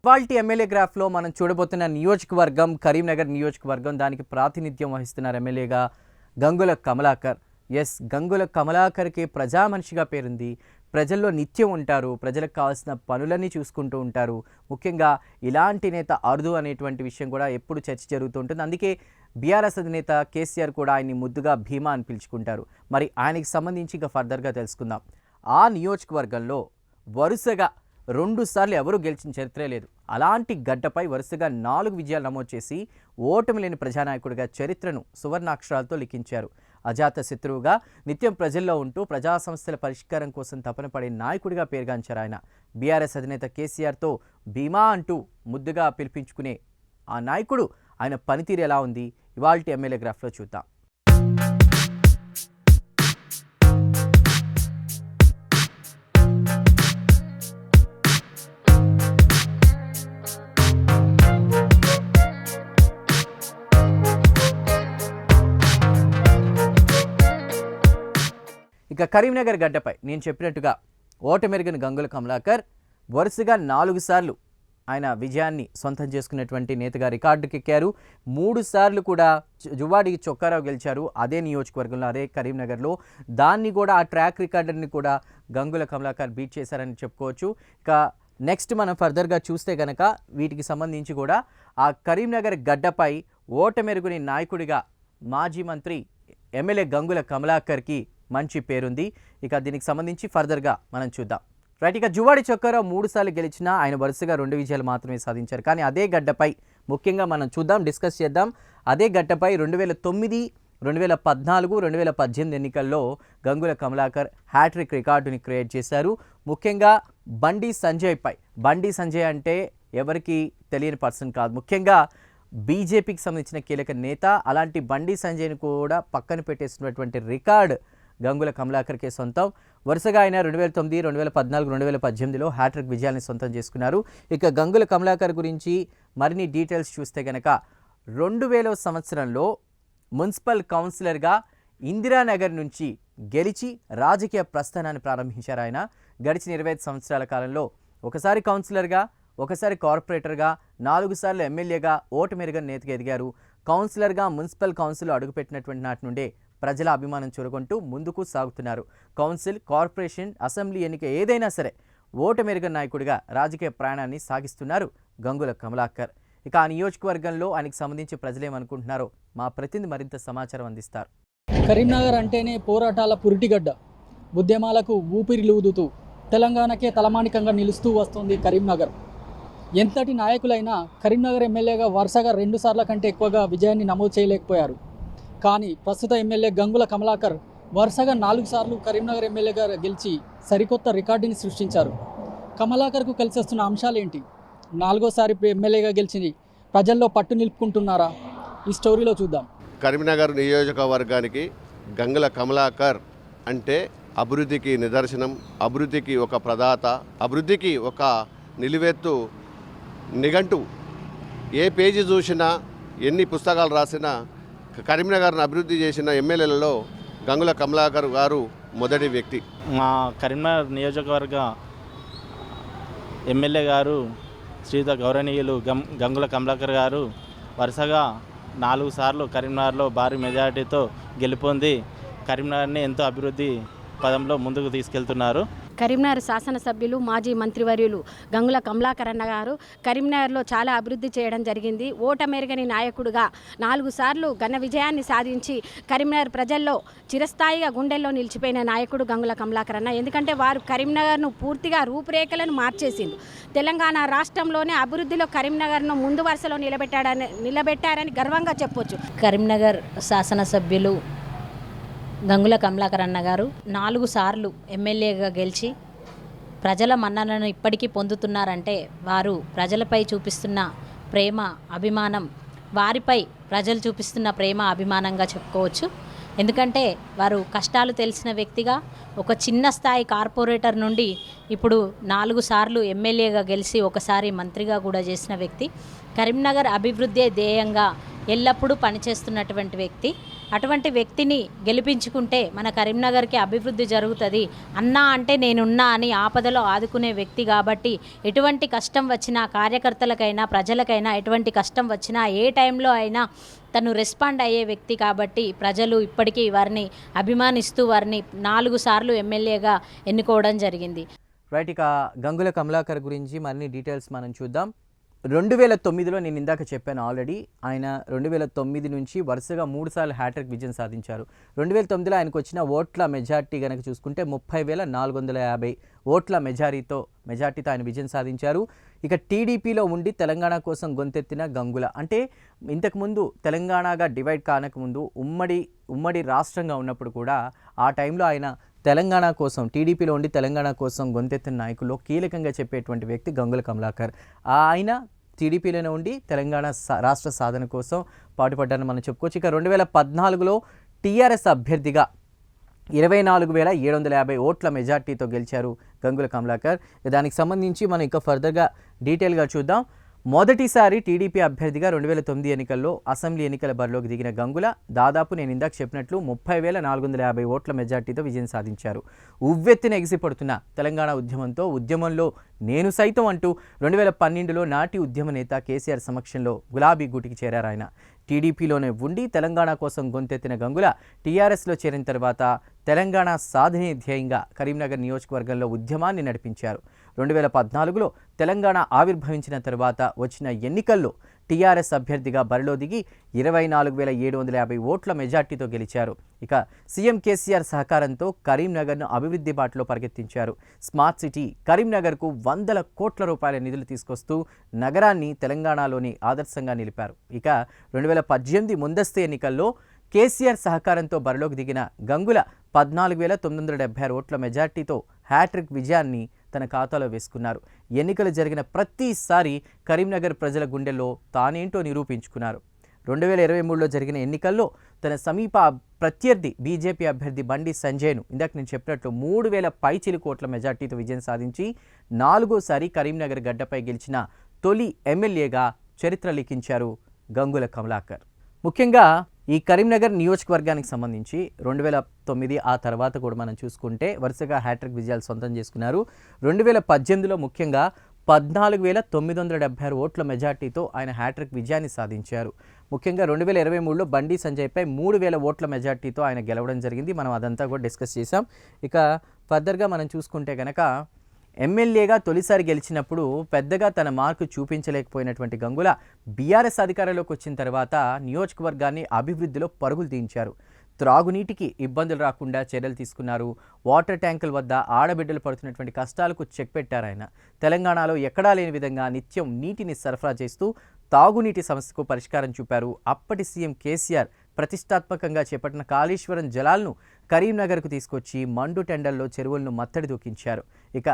ఇవాల్టి ఎమ్మెల్యే గ్రాఫ్లో మనం చూడబోతున్న నియోజకవర్గం కరీంనగర్ నియోజకవర్గం. దానికి ప్రాతినిధ్యం వహిస్తున్నారు ఎమ్మెల్యేగా గంగుల కమలాకర్. గంగుల కమలాకర్కి ప్రజా మనిషిగా పేరుంది. ప్రజల్లో నిత్యం ఉంటారు, ప్రజలకు కావాల్సిన పనులన్నీ చూసుకుంటూ ఉంటారు. ముఖ్యంగా ఇలాంటి నేత అరుదు అనేటువంటి విషయం కూడా ఎప్పుడు చర్చ జరుగుతూ ఉంటుంది. అందుకే బీఆర్ఎస్ అధినేత కేసీఆర్ కూడా ఆయన్ని ముద్దుగా భీమా అని పిలుచుకుంటారు. మరి ఆయనకి సంబంధించి ఇంకా ఫర్దర్గా తెలుసుకుందాం. ఆ నియోజకవర్గంలో వరుసగా 2 సార్లు ఎవరూ గెలిచిన చరిత్రే లేదు. అలాంటి గడ్డపై వరుసగా 4 విజయాలు నమోదు చేసి ఓటమి లేని ప్రజానాయకుడిగా చరిత్రను సువర్ణాక్షరాలతో లిఖించారు. అజాత శత్రువుగా నిత్యం ప్రజల్లో ఉంటూ ప్రజా సమస్యల పరిష్కారం కోసం తపన పడే నాయకుడిగా పేరుగాంచారు ఆయన. బీఆర్ఎస్ అధినేత కేసీఆర్తో భీమా అంటూ ముద్దుగా పిలిపించుకునే ఆ నాయకుడు, ఆయన పనితీరు ఎలా ఉంది ఇవాల్టి ఎమ్మెల్యే గ్రాఫ్లో చూద్దాం. ఇక కరీంనగర్ గడ్డపై నేను చెప్పినట్టుగా ఓటమెరుగని గంగుల కమలాకర్ వరుసగా 4 సార్లు ఆయన విజయాన్ని సొంతం చేసుకున్నటువంటి నేతగా రికార్డుకెక్కారు. 3 సార్లు కూడా జువ్వాడికి చొక్కారావు గెలిచారు, అదే నియోజకవర్గంలో, అదే కరీంనగర్లో. దాన్ని కూడా ఆ ట్రాక్ రికార్డుని కూడా గంగుల కమలాకర్ బీట్ చేశారని చెప్పుకోవచ్చు. ఇక నెక్స్ట్ మనం ఫర్దర్గా చూస్తే కనుక వీటికి సంబంధించి కూడా ఆ కరీంనగర్ గడ్డపై ఓటమెరుగుని నాయకుడిగా మాజీ మంత్రి ఎమ్మెల్యే గంగుల కమలాకర్కి మంచి పేరుంది. ఇక దీనికి సంబంధించి ఫర్దర్గా మనం చూద్దాం. రైట్, ఇక జువ్వాడి చొక్కారావు 3 సార్లు గెలిచినా ఆయన వరుసగా 2 విజయాలు మాత్రమే సాధించారు. కానీ అదే గడ్డపై ముఖ్యంగా మనం చూద్దాం, డిస్కస్ చేద్దాం. అదే గడ్డపై 2009, 2014, 2018 ఎన్నికల్లో గంగుల కమలాకర్ హ్యాట్రిక్ రికార్డుని క్రియేట్ చేశారు. ముఖ్యంగా బండి సంజయ్ అంటే ఎవరికి తెలియని పర్సన్ కాదు. ముఖ్యంగా బీజేపీకి సంబంధించిన కీలక నేత. అలాంటి బండి సంజయ్ని కూడా పక్కన పెట్టేసినటువంటి రికార్డ్ గంగుల కమలాకర్కే సొంతం. వరుసగా ఆయన 2009, 2014, 2018లో హ్యాట్రిక్ విజయాన్ని సొంతం చేసుకున్నారు. ఇక గంగుల కమలాకర్ గురించి మరిన్ని డీటెయిల్స్ చూస్తే కనుక 2000 సంవత్సరంలో మున్సిపల్ కౌన్సిలర్గా ఇందిరానగర్ నుంచి గెలిచి రాజకీయ ప్రస్థానాన్ని ప్రారంభించారు ఆయన. గడిచిన 25 సంవత్సరాల కాలంలో ఒకసారి కౌన్సిలర్గా, ఒకసారి కార్పొరేటర్గా, 4 సార్లు ఎమ్మెల్యేగా ఓటమెరుగని నేతగా ఎదిగారు. కౌన్సిలర్గా మున్సిపల్ కౌన్సిల్ అడుగుపెట్టినటువంటి నాటి నుండే ప్రజల అభిమానం చూరగొంటూ ముందుకు సాగుతున్నారు. కౌన్సిల్, కార్పొరేషన్, అసెంబ్లీ ఎన్నిక ఏదైనా సరే ఓటమెరుగని నాయకుడిగా రాజకీయ ప్రయాణాన్ని సాగిస్తున్నారు గంగుల కమలాకర్. ఇక ఆ నియోజకవర్గంలో ఆయనకు సంబంధించి ప్రజలేమనుకుంటున్నారో మా ప్రతినిధి మరింత సమాచారం అందిస్తారు. కరీంనగర్ అంటేనే పోరాటాల పురిటిగడ్డ, ఉద్యమాలకు ఊపిరిలూదుతూ తెలంగాణకే తలమానికంగా నిలుస్తూ వస్తుంది కరీంనగర్. ఎంతటి నాయకులైనా కరీంనగర్ ఎమ్మెల్యేగా వరుసగా 2 సార్ల కంటే ఎక్కువగా విజయాన్ని నమోదు చేయలేకపోయారు. కానీ ప్రస్తుత ఎమ్మెల్యే గంగుల కమలాకర్ వరుసగా 4 సార్లు కరీంనగర్ ఎమ్మెల్యేగా గెలిచి సరికొత్త రికార్డుని సృష్టించారు. కమలాకర్కు కలిసి వస్తున్న అంశాలేంటి? 4వ సారి ఎమ్మెల్యేగా గెలిచి ప్రజల్లో పట్టు నిలుపుకుంటున్నారా? ఈ స్టోరీలో చూద్దాం. కరీంనగర్ నియోజకవర్గానికి గంగుల కమలాకర్ అంటే అభివృద్ధికి నిదర్శనం, అభివృద్ధికి ఒక ప్రదాత, అభివృద్ధికి ఒక నిలువెత్తు నిఘంటు. ఏ పేజీ చూసినా, ఎన్ని పుస్తకాలు రాసినా కరీంనగర్ను అభివృద్ధి చేసిన ఎమ్మెల్యేలలో గంగుల కమలాకర్ గారు మొదటి వ్యక్తి. మా కరీంనగర్ నియోజకవర్గ ఎమ్మెల్యే గారు శ్రీయుత గౌరవనీయులు గంగుల కమలాకర్ గారు వరుసగా 4 సార్లు కరీంనగర్లో భారీ మెజారిటీతో గెలుపొంది కరీంనగర్ని ఎంతో అభివృద్ధి పదంలో ముందుకు తీసుకెళ్తున్నారు. కరీంనగర్ శాసనసభ్యులు మాజీ మంత్రివర్యులు గంగుల కమలాకర్ అన్న గారు కరీంనగర్లో చాలా అభివృద్ధి చేయడం జరిగింది. ఓటమెరుగని నాయకుడుగా 4 సార్లు ఘన విజయాన్ని సాధించి కరీంనగర్ ప్రజల్లో చిరస్థాయిగా గుండెల్లో నిలిచిపోయిన నాయకుడు గంగుల కమలాకర్ అన్న. ఎందుకంటే వారు కరీంనగర్ను పూర్తిగా రూపురేఖలను మార్చేసింది. తెలంగాణ రాష్ట్రంలోనే అభివృద్ధిలో కరీంనగర్ను ముందు వరుసలో నిలబెట్టారని గర్వంగా చెప్పొచ్చు. కరీంనగర్ శాసనసభ్యులు గంగుల కమలాకర్ అన్న గారు 4 సార్లు ఎమ్మెల్యేగా గెలిచి ప్రజల మన్ననను ఇప్పటికీ పొందుతున్నారంటే వారు ప్రజలపై చూపిస్తున్న ప్రేమ, అభిమానం, వారిపై ప్రజలు చూపిస్తున్న ప్రేమ, అభిమానంగా చెప్పుకోవచ్చు. ఎందుకంటే వారు కష్టాలు తెలిసిన వ్యక్తిగా ఒక చిన్న స్థాయి కార్పొరేటర్ నుండి ఇప్పుడు 4 సార్లు ఎమ్మెల్యేగా గెలిచి ఒకసారి మంత్రిగా కూడా చేసిన వ్యక్తి. కరీంనగర్ అభివృద్ధి ధ్యేయంగా ఎల్లప్పుడూ పనిచేస్తున్నటువంటి వ్యక్తి. అటువంటి వ్యక్తిని గెలిపించుకుంటే మన కరీంనగర్కి అభివృద్ధి జరుగుతుంది. అన్నా అంటే నేనున్నా అని ఆపదలో ఆదుకునే వ్యక్తి కాబట్టి ఎటువంటి కష్టం వచ్చినా కార్యకర్తలకైనా ప్రజలకైనా ఎటువంటి కష్టం వచ్చినా ఏ టైంలో అయినా తను రెస్పాండ్ అయ్యే వ్యక్తి కాబట్టి ప్రజలు ఇప్పటికీ వారిని అభిమానిస్తూ వారిని 4 సార్లు ఎమ్మెల్యేగా ఎన్నుకోవడం జరిగింది. రైట్, ఇక గంగుల కమలాకర్ గురించి మరిన్ని డీటెయిల్స్ మనం చూద్దాం. 2009లో నేను ఇందాక చెప్పాను ఆల్రెడీ, ఆయన 2009 నుంచి వరుసగా 3 సార్లు హ్యాట్రిక్ విజయం సాధించారు. 2009లో ఆయనకు వచ్చిన ఓట్ల మెజార్టీ కనుక చూసుకుంటే 30,450 ఓట్ల మెజార్టీతో ఆయన విజయం సాధించారు. ఇక టీడీపీలో ఉండి తెలంగాణ కోసం గొంతెత్తిన గంగుల, అంటే ఇంతకుముందు తెలంగాణగా డివైడ్ కానకముందు ఉమ్మడి రాష్ట్రంగా ఉన్నప్పుడు కూడా ఆ టైంలో ఆయన తెలంగాణ కోసం టీడీపీలో ఉండి తెలంగాణ కోసం గొంతెత్తిన నాయకుల్లో కీలకంగా చెప్పేటువంటి వ్యక్తి గంగుల కమలాకర్. ఆయన టీడీపీలోనే ఉండి తెలంగాణ రాష్ట్ర సాధన కోసం పాటుపడ్డారని మనం చెప్పుకోవచ్చు. ఇక 2014లో టీఆర్ఎస్ అభ్యర్థిగా 24,750 ఓట్ల మెజార్టీతో గెలిచారు గంగుల కమలాకర్. దానికి సంబంధించి మనం ఇంకా ఫర్దర్గా డీటెయిల్గా చూద్దాం. మొదటిసారి టీడీపీ అభ్యర్థిగా 2009 ఎన్నికల్లో అసెంబ్లీ ఎన్నికల బరిలోకి దిగిన గంగుల దాదాపు నేను ఇందాక చెప్పినట్లు 30,450 ఓట్ల మెజార్టీతో విజయం సాధించారు. ఉవ్వెత్తిన ఎగిసిపడుతున్న తెలంగాణ ఉద్యమంలో నేను సైతం అంటూ 2012లో నాటి ఉద్యమ నేత కేసీఆర్ సమక్షంలో గులాబీ గూటికి చేరారు. ఆయన టీడీపీలోనే ఉండి తెలంగాణ కోసం గొంతెత్తిన గంగుల టీఆర్ఎస్లో చేరిన తర్వాత తెలంగాణ సాధనే ధ్యేయంగా కరీంనగర్ నియోజకవర్గంలో ఉద్యమాన్ని నడిపించారు. 2014లో తెలంగాణ ఆవిర్భవించిన తర్వాత వచ్చిన ఎన్నికల్లో టీఆర్ఎస్ అభ్యర్థిగా బరిలో దిగి 24,750 ఓట్ల మెజార్టీతో గెలిచారు. ఇక సీఎం కేసీఆర్ సహకారంతో కరీంనగర్ను అభివృద్ధి బాటలో పరిగెత్తించారు. స్మార్ట్ సిటీ కరీంనగర్కు 100 కోట్ల రూపాయల నిధులు తీసుకొస్తూ నగరాన్ని తెలంగాణలోని ఆదర్శంగా నిలిపారు. ఇక 2018 ముందస్తు ఎన్నికల్లో కేసీఆర్ సహకారంతో బరిలోకి దిగిన గంగుల 14,976 ఓట్ల మెజార్టీతో హ్యాట్రిక్ విజయాన్ని తన ఖాతాలో వేసుకున్నారు. ఎన్నికలు జరిగిన ప్రతిసారి కరీంనగర్ ప్రజల గుండెల్లో తానేంటో నిరూపించుకున్నారు. 2023లో జరిగిన ఎన్నికల్లో తన సమీప ప్రత్యర్థి బీజేపీ అభ్యర్థి బండి సంజయ్ను ఇందాక నేను చెప్పినట్లు 3,000 పైచిలుకు ఓట్ల మెజార్టీతో విజయం సాధించి 4వసారి కరీంనగర్ గడ్డపై గెలిచిన తొలి ఎమ్మెల్యేగా చరిత్ర లిఖించారు గంగుల కమలాకర్. ముఖ్యంగా ఈ కరీంనగర్ నియోజకవర్గానికి సంబంధించి 2009 ఆ తర్వాత కూడా మనం చూసుకుంటే వరుసగా హ్యాట్రిక్ విజయాలు సొంతం చేసుకున్నారు. 2018లో ముఖ్యంగా 14,976 ఓట్ల మెజార్టీతో ఆయన హ్యాట్రిక్ విజయాన్ని సాధించారు. ముఖ్యంగా 2023లో బండి సంజయ్పై 3,000 ఓట్ల మెజార్టీతో ఆయన గెలవడం జరిగింది. మనం అదంతా కూడా డిస్కస్ చేసాం. ఇక ఫర్దర్గా మనం చూసుకుంటే కనుక ఎమ్మెల్యేగా తొలిసారి గెలిచినప్పుడు పెద్దగా తన మార్కు చూపించలేకపోయినటువంటి గంగుల బీఆర్ఎస్ అధికారంలోకి వచ్చిన తర్వాత నియోజకవర్గాన్ని అభివృద్ధిలో పరుగులు తీయించారు. త్రాగునీటికి ఇబ్బందులు రాకుండా చర్యలు తీసుకున్నారు. వాటర్ ట్యాంకుల వద్ద ఆడబిడ్డలు పడుతున్నటువంటి కష్టాలకు చెక్ పెట్టారు ఆయన. తెలంగాణలో ఎక్కడా లేని విధంగా నిత్యం నీటిని సరఫరా చేస్తూ తాగునీటి సమస్యకు పరిష్కారం చూపారు. అప్పటి సీఎం కేసీఆర్ ప్రతిష్టాత్మకంగా చేపట్టిన కాళేశ్వరం జలాలను కరీంనగర్కు తీసుకొచ్చి మండు టెండర్లో చెరువులను మత్తడి దూకించారు. ఇక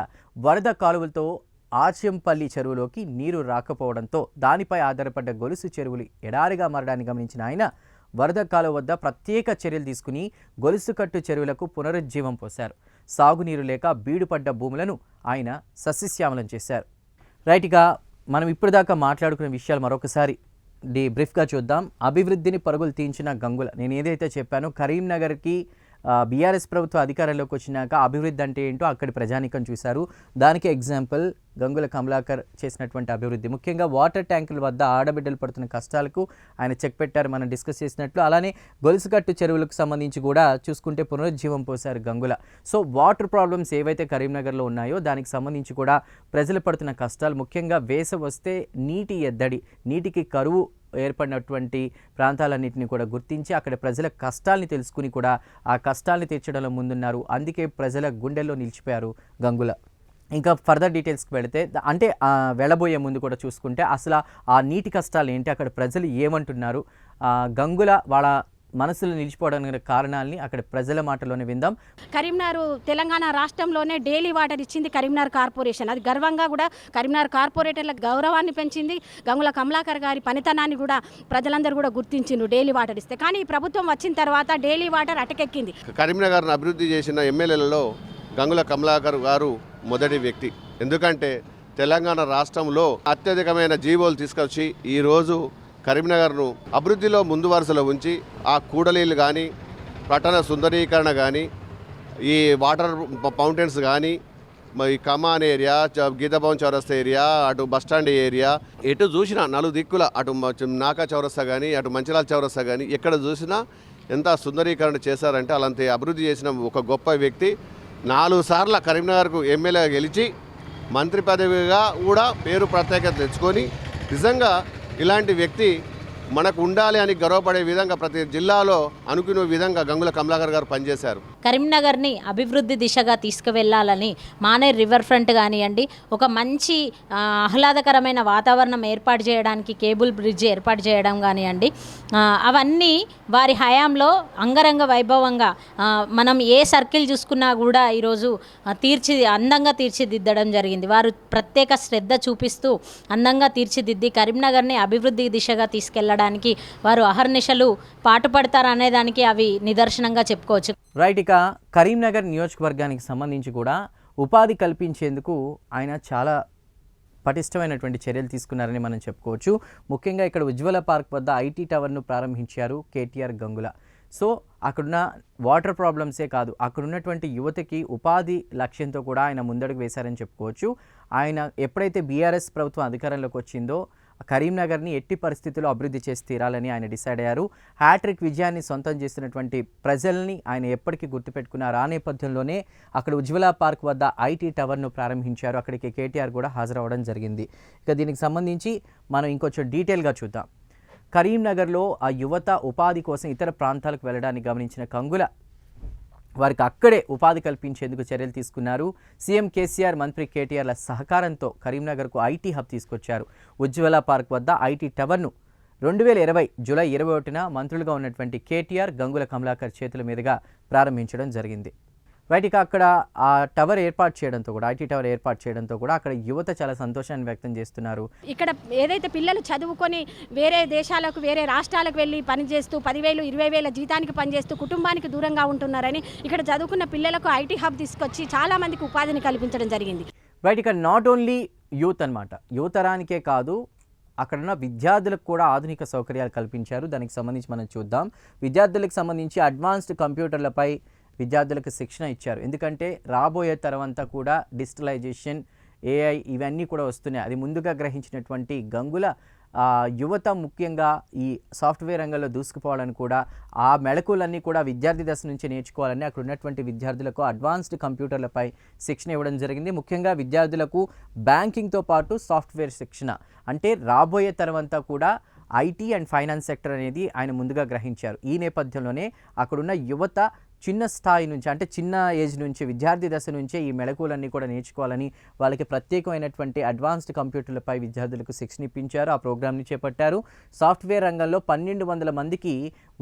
వరద కాలువలతో ఆచంపల్లి చెరువులోకి నీరు రాకపోవడంతో దానిపై ఆధారపడ్డ గొలుసు చెరువులు ఎడారిగా మారడాన్ని గమనించిన ఆయన వరద కాలువ వద్ద ప్రత్యేక చర్యలు తీసుకుని గొలుసుకట్టు చెరువులకు పునరుజ్జీవం పోశారు. సాగునీరు లేక బీడుపడ్డ భూములను ఆయన సస్యశ్యామలం చేశారు. రైట్గా మనం ఇప్పుడు దాకా మాట్లాడుకునే విషయాలు మరొకసారి బ్రీఫ్గా చూద్దాం. అభివృద్ధిని పరుగులు తీయించిన గంగుల, నేను ఏదైతే చెప్పానో కరీంనగర్కి బీఆర్ఎస్ ప్రభుత్వ అధికారంలోకి వచ్చినాక అభివృద్ధి అంటే ఏంటో అక్కడి ప్రజానీకం చూశారు. దానికి ఎగ్జాంపుల్ గంగుల కమలాకర్ చేసినటువంటి అభివృద్ధి. ముఖ్యంగా వాటర్ ట్యాంకుల వద్ద ఆడబిడ్డలు పడుతున్న కష్టాలకు ఆయన చెక్ పెట్టారు, మనం డిస్కస్ చేసినట్లు. అలానే గొలుసుకట్టు చెరువులకు సంబంధించి కూడా చూసుకుంటే పునరుజ్జీవం పోశారు గంగుల. సో వాటర్ ప్రాబ్లమ్స్ ఏవైతే కరీంనగర్లో ఉన్నాయో దానికి సంబంధించి కూడా ప్రజలు పడుతున్న కష్టాలు, ముఖ్యంగా వేసవి వస్తే నీటి ఎద్దడి, నీటికి కరువు ఏర్పడినటువంటి ప్రాంతాలన్నింటినీ కూడా గుర్తించి అక్కడ ప్రజల కష్టాల్ని తెలుసుకుని కూడా ఆ కష్టాల్ని తీర్చడంలో ముందున్నారు. అందుకే ప్రజల గుండెల్లో నిలిచిపోయారు గంగుల. ఇంకా ఫర్దర్ డీటెయిల్స్కి వెళితే అంటే వెళ్ళబోయే ముందు కూడా చూసుకుంటే అసలు ఆ నీటి కష్టాలు ఏంటి, అక్కడ ప్రజలు ఏమంటున్నారు, గంగుల వాళ్ళ మనసులో నిలిచిపోవడానికి కారణాలని అక్కడ ప్రజల మాటలోనే విందాం. కరీంనగర్ తెలంగాణ రాష్ట్రంలోనే డైలీ వాటర్ ఇచ్చింది కరీంనగర్ కార్పొరేషన్. అది గర్వంగా కూడా కరీంనగర్ కార్పొరేటర్ల గౌరవాన్ని పెంచింది. గంగుల కమలాకర్ గారి పనితనాన్ని కూడా ప్రజలందరూ కూడా గుర్తించిండ్రు డైలీ వాటర్ ఇస్తే. కానీ ఈ ప్రభుత్వం వచ్చిన తర్వాత డైలీ వాటర్ అటకెక్కింది. కరీంనగర్ను అభివృద్ధి చేసిన ఎమ్మెల్యేలలో గంగుల కమలాకర్ గారు మొదటి వ్యక్తి. ఎందుకంటే తెలంగాణ రాష్ట్రంలో అత్యధికమైన జీవోలు తీసుకొచ్చి ఈరోజు కరీంనగర్ను అభివృద్ధిలో ముందు వరుసలో ఉంచి ఆ కూడలీలు కానీ పట్టణ సుందరీకరణ కానీ ఈ వాటర్ ఫౌంటైన్స్ కానీ ఈ కమాన్ ఏరియా గీతాభవన్ చౌరస్తా ఏరియా అటు బస్టాండ్ ఏరియా ఎటు చూసినా నలుగు దిక్కుల అటు నాకా చౌరస్తా కానీ అటు మంచిరాల చౌరస్తా కానీ ఎక్కడ చూసినా ఎంత సుందరీకరణ చేశారంటే అలాంటి అభివృద్ధి చేసిన ఒక గొప్ప వ్యక్తి 4 సార్లు కరీంనగర్కు ఎమ్మెల్యేగా గెలిచి మంత్రి పదవిగా కూడా పేరు ప్రత్యేకత తెచ్చుకొని నిజంగా ఇలాంటి వ్యక్తి మనకు ఉండాలి అని గర్వపడే విధంగా ప్రతి జిల్లాలో అనుకునే విధంగా గంగుల కమలాకర్ గారు పనిచేశారు. కరీంనగర్ని అభివృద్ధి దిశగా తీసుకువెళ్ళాలని మానేర్ రివర్ ఫ్రంట్ కానివ్వండి, ఒక మంచి ఆహ్లాదకరమైన వాతావరణం ఏర్పాటు చేయడానికి కేబుల్ బ్రిడ్జ్ ఏర్పాటు చేయడం కానివ్వండి, అవన్నీ వారి హయాంలో అంగరంగ వైభవంగా మనం ఏ సర్కిల్ చూసుకున్నా కూడా ఈరోజు అందంగా తీర్చిదిద్దడం జరిగింది. వారు ప్రత్యేక శ్రద్ధ చూపిస్తూ అందంగా తీర్చిదిద్ది కరీంనగర్ని అభివృద్ధి దిశగా తీసుకెళ్లడానికి వారు అహర్నిశలు పాటుపడతారనే దానికి అవి నిదర్శనంగా చెప్పుకోవచ్చు. రైట్. ఇక కరీంనగర్ నియోజకవర్గానికి సంబంధించి కూడా ఉపాధి కల్పించేందుకు ఆయన చాలా పటిష్టమైనటువంటి చర్యలు తీసుకున్నారని మనం చెప్పుకోవచ్చు. ముఖ్యంగా ఇక్కడ ఉజ్వల పార్క్ వద్ద ఐటీ టవర్ను ప్రారంభించారు కేటీఆర్ గంగుల. సో అక్కడున్న వాటర్ ప్రాబ్లమ్సే కాదు, అక్కడున్నటువంటి యువతకి ఉపాధి లక్ష్యంతో కూడా ఆయన ముందడుగు వేశారని చెప్పుకోవచ్చు. ఆయన ఎప్పుడైతే బీఆర్ఎస్ ప్రభుత్వం అధికారంలోకి వచ్చిందో కరీంనగర్ని ఎట్టి పరిస్థితుల్లో అభివృద్ధి చేసి తీరాలని ఆయన డిసైడ్ అయ్యారు. హ్యాట్రిక్ విజయాన్ని సొంతం చేసినటువంటి ప్రజల్ని ఆయన ఎప్పటికీ గుర్తుపెట్టుకున్నారు. ఆ నేపథ్యంలోనే అక్కడ ఉజ్వల పార్క్ వద్ద ఐటీ టవర్ను ప్రారంభించారు. అక్కడికి కేటీఆర్ కూడా హాజరవ్వడం జరిగింది. ఇక దీనికి సంబంధించి మనం ఇంకొంచెం డీటెయిల్గా చూద్దాం. కరీంనగర్లో ఆ యువత ఉపాధి కోసం ఇతర ప్రాంతాలకు వెళ్ళడానికి గమనించిన గంగుల వారికి అక్కడే ఉపాధి కల్పించేందుకు చర్యలు తీసుకున్నారు. సీఎం కేసీఆర్, మంత్రి కేటీఆర్ల సహకారంతో కరీంనగర్కు ఐటీ హబ్ తీసుకొచ్చారు. ఉజ్వల పార్క్ వద్ద ఐటీ టవర్ను 2020 జూలై 21న మంత్రులుగా ఉన్నటువంటి కేటీఆర్, గంగుల కమలాకర్ చేతుల మీదుగా ప్రారంభించడం జరిగింది. రైట్. అక్కడ ఆ టవర్ ఏర్పాటు చేయడంతో కూడా ఐటీ టవర్ ఏర్పాటు చేయడంతో కూడా అక్కడ యువత చాలా సంతోషాన్ని వ్యక్తం చేస్తున్నారు. ఇక్కడ ఏదైతే పిల్లలు చదువుకొని వేరే దేశాలకు వేరే రాష్ట్రాలకు వెళ్ళి పనిచేస్తూ 10,000 20,000 జీతానికి పనిచేస్తూ కుటుంబానికి దూరంగా ఉంటున్నారని ఇక్కడ చదువుకున్న పిల్లలకు ఐటీ హబ్ తీసుకొచ్చి చాలా మందికి ఉపాధిని కల్పించడం జరిగింది. రైట్. ఇక నాట్ ఓన్లీ యూత్ అన్నమాట, యువతరానికే కాదు అక్కడున్న విద్యార్థులకు కూడా ఆధునిక సౌకర్యాలు కల్పించారు. దానికి సంబంధించి మనం చూద్దాం. విద్యార్థులకు సంబంధించి అడ్వాన్స్డ్ కంప్యూటర్లపై విద్యార్థులకు శిక్షణ ఇచ్చారు. ఎందుకంటే రాబోయే తరమంతా కూడా డిజిటలైజేషన్, ఏఐ ఇవన్నీ కూడా వస్తున్నాయి. అది ముందుగా గ్రహించినటువంటి గంగుల యువత ముఖ్యంగా ఈ సాఫ్ట్వేర్ రంగంలో దూసుకుపోవాలని కూడా ఆ మెళకువలన్నీ కూడా విద్యార్థి దశ నుంచి నేర్చుకోవాలని అక్కడ ఉన్నటువంటి విద్యార్థులకు అడ్వాన్స్డ్ కంప్యూటర్లపై శిక్షణ ఇవ్వడం జరిగింది. ముఖ్యంగా విద్యార్థులకు బ్యాంకింగ్తో పాటు సాఫ్ట్వేర్ శిక్షణ, అంటే రాబోయే తరమంతా కూడా ఐటీ అండ్ ఫైనాన్స్ సెక్టర్ అనేది ఆయన ముందుగా గ్రహించారు. ఈ నేపథ్యంలోనే అక్కడున్న యువత చిన్న స్థాయి నుంచి, అంటే చిన్న ఏజ్ నుంచి, విద్యార్థి దశ నుంచే ఈ మెళకువలన్నీ కూడా నేర్చుకోవాలని వాళ్ళకి ప్రత్యేకమైనటువంటి అడ్వాన్స్డ్ కంప్యూటర్లపై విద్యార్థులకు శిక్షణ ఇప్పించారు. ఆ ప్రోగ్రామ్ని చేపట్టారు. సాఫ్ట్వేర్ రంగంలో 1200 మందికి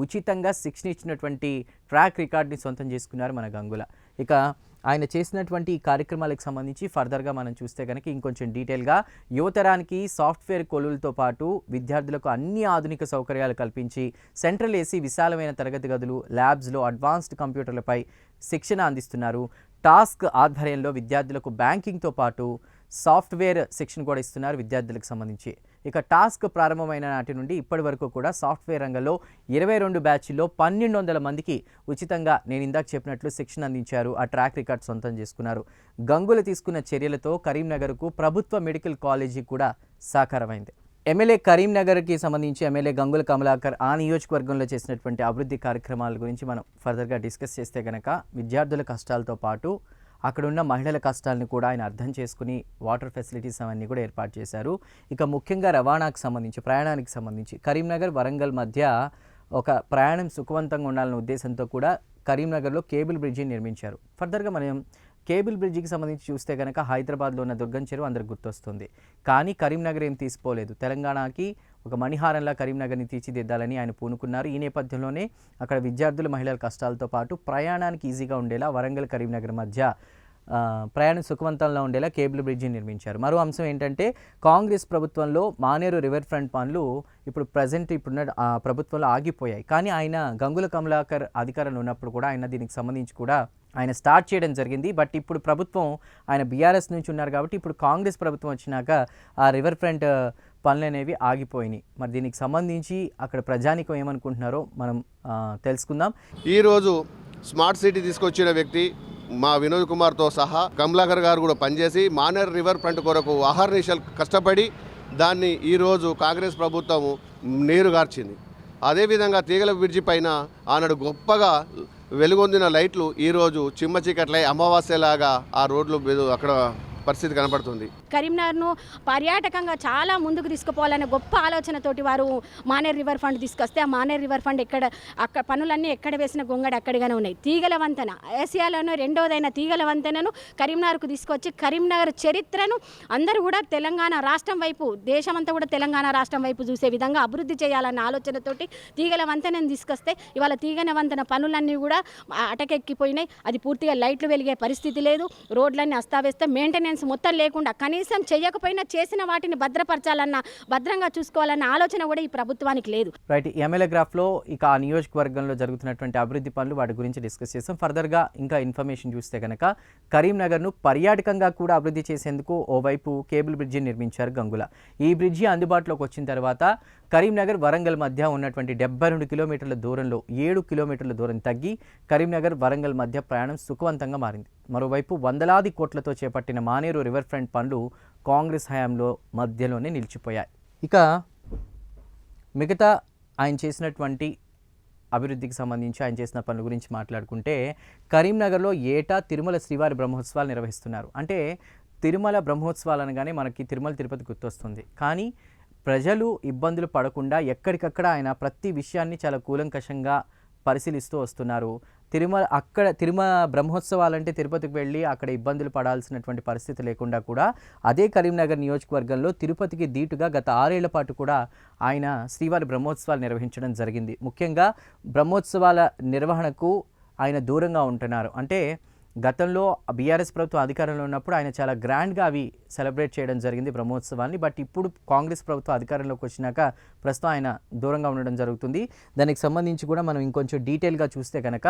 ఉచితంగా శిక్షణ ఇచ్చినటువంటి ట్రాక్ రికార్డ్ని సొంతం చేసుకున్నారు మన గంగుల. ఇక ఆయన చేసినటువంటి ఈ కార్యక్రమాలకు సంబంధించి ఫర్దర్గా మనం చూస్తే కనుక ఇంకొంచెం డీటెయిల్గా యువతరానికి సాఫ్ట్వేర్ కొలువులతో పాటు విద్యార్థులకు అన్ని ఆధునిక సౌకర్యాలు కల్పించి సెంట్రల్ ఏసీ విశాలమైన తరగతి గదులు, ల్యాబ్స్లో అడ్వాన్స్డ్ కంప్యూటర్లపై శిక్షణ అందిస్తున్నారు. టాస్క్ ఆధ్వర్యంలో విద్యార్థులకు బ్యాంకింగ్తో పాటు సాఫ్ట్వేర్ శిక్షణ కూడా ఇస్తున్నారు విద్యార్థులకు సంబంధించి. ఇక టాస్క్ ప్రారంభమైన నాటి నుండి ఇప్పటి వరకు కూడా సాఫ్ట్వేర్ రంగంలో 22 బ్యాచ్ల్లో 1200 మందికి ఉచితంగా నేను ఇందాక చెప్పినట్లు శిక్షణ అందించారు. ఆ ట్రాక్ రికార్డ్ సొంతం చేసుకున్నారు. గంగులు తీసుకున్న చర్యలతో కరీంనగర్కు ప్రభుత్వ మెడికల్ కాలేజీ కూడా సాకారమైంది. ఎమ్మెల్యే కరీంనగర్కి సంబంధించి ఎమ్మెల్యే గంగుల కమలాకర్ ఆ నియోజకవర్గంలో చేసినటువంటి అభివృద్ధి కార్యక్రమాల గురించి మనం ఫర్దర్గా డిస్కస్ చేస్తే కనుక విద్యార్థుల కష్టాలతో పాటు అక్కడున్న మహిళల కష్టాలను కూడా ఆయన అర్థం చేసుకుని వాటర్ ఫెసిలిటీస్ అవన్నీ కూడా ఏర్పాటు చేశారు. ఇక ముఖ్యంగా రవాణాకు సంబంధించి, ప్రయాణానికి సంబంధించి కరీంనగర్, వరంగల్ మధ్య ఒక ప్రయాణం సుఖవంతంగా ఉండాలనే ఉద్దేశంతో కూడా కరీంనగర్లో కేబుల్ బ్రిడ్జిని నిర్మించారు. ఫర్దర్గా మనం కేబుల్ బ్రిడ్జికి సంబంధించి చూస్తే కనుక హైదరాబాద్లో ఉన్న దుర్గం చెరువు అందరికి గుర్తొస్తుంది. కానీ కరీంనగర్ ఏం తీసుకోలేదు. తెలంగాణకి ఒక మణిహారంలా కరీంనగర్ని తీర్చిదిద్దాలని ఆయన పూనుకున్నారు. ఈ నేపథ్యంలోనే అక్కడ విద్యార్థులు, మహిళల కష్టాలతో పాటు ప్రయాణానికి ఈజీగా ఉండేలా వరంగల్, కరీంనగర్ మధ్య ప్రయాణం సుఖవంతంగా ఉండేలా కేబుల్ బ్రిడ్జిని నిర్మించారు. మరో అంశం ఏంటంటే కాంగ్రెస్ ప్రభుత్వంలో మానేరు రివర్ ఫ్రంట్ పనులు ఇప్పుడున్న ప్రభుత్వంలో ఆగిపోయాయి. కానీ ఆయన గంగుల కమలాకర్ అధికారంలో ఉన్నప్పుడు కూడా ఆయన దీనికి సంబంధించి కూడా ఆయన స్టార్ట్ చేయడం జరిగింది. బట్ ఇప్పుడు ప్రభుత్వం ఆయన బీఆర్ఎస్ నుంచి ఉన్నారు కాబట్టి ఇప్పుడు కాంగ్రెస్ ప్రభుత్వం వచ్చినాక ఆ రివర్ ఫ్రంట్ పనులు అనేవి ఆగిపోయినాయి. మరి దీనికి సంబంధించి అక్కడ ప్రజానికం ఏమనుకుంటున్నారో మనం తెలుసుకుందాం. ఈరోజు స్మార్ట్ సిటీ తీసుకొచ్చిన వ్యక్తి మా వినోద్ కుమార్తో సహా కమలాకర్ గారు కూడా పనిచేసి మానేర్ రివర్ ఫ్రంట్ కొరకు అహర్నిశలు కష్టపడి దాన్ని ఈరోజు కాంగ్రెస్ ప్రభుత్వము నీరు గార్చింది. అదేవిధంగా తీగల బ్రిడ్జి పైన ఆనాడు గొప్పగా వెలుగొందిన లైట్లు ఈరోజు చిమ్మ చీకట్లై అమావాస్యలాగా ఆ రోడ్లు అక్కడ పరిస్థితి కనపడుతుంది. కరీంనగర్ను పర్యాటకంగా చాలా ముందుకు తీసుకుపోవాలనే గొప్ప ఆలోచనతోటి వారు మానేర్ రివర్ ఫండ్ తీసుకొస్తే ఆ మానేర్ రివర్ ఫండ్ అక్కడ పనులన్నీ ఎక్కడ వేసిన గొంగడి అక్కడిగానే ఉన్నాయి. తీగల వంతెన ఏసియాలోనే రెండవదైన తీగల వంతెనను కరీంనగర్కు తీసుకొచ్చి కరీంనగర్ చరిత్రను అందరూ కూడా తెలంగాణ రాష్ట్రం వైపు, దేశమంతా కూడా తెలంగాణ రాష్ట్రం వైపు చూసే విధంగా అభివృద్ధి చేయాలన్న ఆలోచనతోటి తీగల వంతెనను తీసుకొస్తే ఇవాళ తీగల వంతెన పనులన్నీ కూడా అటకెక్కిపోయినాయి. అది పూర్తిగా లైట్లు వెలిగే పరిస్థితి లేదు. రోడ్లన్నీ అస్తావేస్తే మెయింటెనెన్స్ మొత్తం లేకుండా కనీసం చేయకపోయినా చేసిన వాటిని భద్రంగా చూసుకోవాలన్న ఆలోచన కూడా ఈ ప్రభుత్వానికి లేదు. రైట్, ఎమ్మెల్యే గ్రాఫ్లో ఇక ఆ నియోజకవర్గంలో జరుగుతున్నటువంటి అభివృద్ధి పనులు వాటి గురించి డిస్కస్ చేస్తాం. ఫర్దర్గా ఇంకా ఇన్ఫర్మేషన్ చూస్తే కనుక కరీంనగర్ను పర్యాటకంగా కూడా అభివృద్ధి చేసేందుకు ఓవైపు కేబుల్ బ్రిడ్జి నిర్మించారు గంగుల. ఈ బ్రిడ్జి అందుబాటులోకి వచ్చిన తర్వాత కరీంనగర్ వరంగల్ మధ్య ఉన్నటువంటి 72 కిలోమీటర్ల దూరంలో 7 కిలోమీటర్ల దూరం తగ్గి కరీంనగర్ వరంగల్ మధ్య ప్రయాణం సుఖవంతంగా మారింది. మరోవైపు వందలాది కోట్లతో చేపట్టిన మానేరు రివర్ ఫ్రంట్ పనులు కాంగ్రెస్ హయాంలో మధ్యలోనే నిలిచిపోయాయి. ఇక మిగతా ఆయన చేసినటువంటి అభివృద్ధికి సంబంధించి ఆయన చేసిన పనుల గురించి మాట్లాడుకుంటే కరీంనగర్లో ఏటా తిరుమల శ్రీవారి బ్రహ్మోత్సవాలు నిర్వహిస్తున్నారు. అంటే తిరుమల బ్రహ్మోత్సవాలు అనగానే మనకి తిరుమల తిరుపతి గుర్తొస్తుంది. కానీ ప్రజలు ఇబ్బందులు పడకుండా ఎక్కడికక్కడ ఆయన ప్రతి విషయాన్ని చాలా కూలంకషంగా పరిశీలిస్తూ వస్తున్నారు. తిరుమల బ్రహ్మోత్సవాలంటే తిరుపతికి వెళ్ళి అక్కడ ఇబ్బందులు పడాల్సినటువంటి పరిస్థితి లేకుండా కూడా అదే కరీంనగర్ నియోజకవర్గంలో తిరుపతికి దీటుగా గత 6 ఏళ్ల పాటు కూడా ఆయన శ్రీవారి బ్రహ్మోత్సవాలు నిర్వహించడం జరిగింది. ముఖ్యంగా బ్రహ్మోత్సవాల నిర్వహణకు ఆయన దూరంగా ఉంటున్నారు. అంటే గతంలో బీఆర్ఎస్ ప్రభుత్వం అధికారంలో ఉన్నప్పుడు ఆయన చాలా గ్రాండ్గా అవి సెలబ్రేట్ చేయడం జరిగింది బ్రహ్మోత్సవాన్ని. బట్ ఇప్పుడు కాంగ్రెస్ ప్రభుత్వం అధికారంలోకి వచ్చినాక ప్రస్తుతం ఆయన దూరంగా ఉండడం జరుగుతుంది. దానికి సంబంధించి కూడా మనం ఇంకొంచెం డీటెయిల్గా చూస్తే కనుక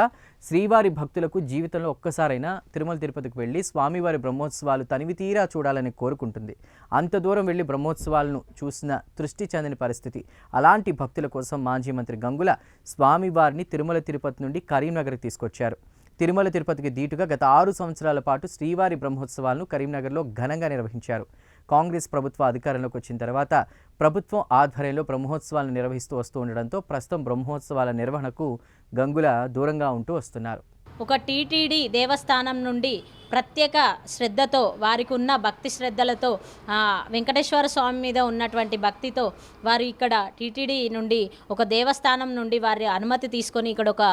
శ్రీవారి భక్తులకు జీవితంలో ఒక్కసారైనా తిరుమల తిరుపతికి వెళ్ళి స్వామివారి బ్రహ్మోత్సవాలు తనివి తీరా చూడాలని కోరుకుంటుంది. అంత దూరం వెళ్ళి బ్రహ్మోత్సవాలను చూసిన తృష్టి చెందని పరిస్థితి. అలాంటి భక్తుల కోసం మాజీ మంత్రి గంగుల స్వామివారిని తిరుమల తిరుపతి నుండి కరీంనగర్కి తీసుకొచ్చారు. తిరుమల తిరుపతికి దీటుగా గత 6 సంవత్సరాల పాటు శ్రీవారి బ్రహ్మోత్సవాలను కరీంనగర్లో ఘనంగా నిర్వహించారు. కాంగ్రెస్ ప్రభుత్వ అధికారంలోకి వచ్చిన తర్వాత ప్రభుత్వం ఆధ్వర్యంలో బ్రహ్మోత్సవాలను నిర్వహిస్తూ వస్తూ ఉండడంతో ప్రస్తుతం బ్రహ్మోత్సవాల నిర్వహణకు గంగుల దూరంగా ఉంటూ వస్తున్నారు. ఒక టీటీడీ దేవస్థానం నుండి ప్రత్యేక శ్రద్ధతో వారికి ఉన్న భక్తి శ్రద్ధలతో వెంకటేశ్వర స్వామి మీద ఉన్నటువంటి భక్తితో వారు ఇక్కడ టీటీడీ నుండి ఒక దేవస్థానం నుండి వారి అనుమతి తీసుకొని ఇక్కడ ఒక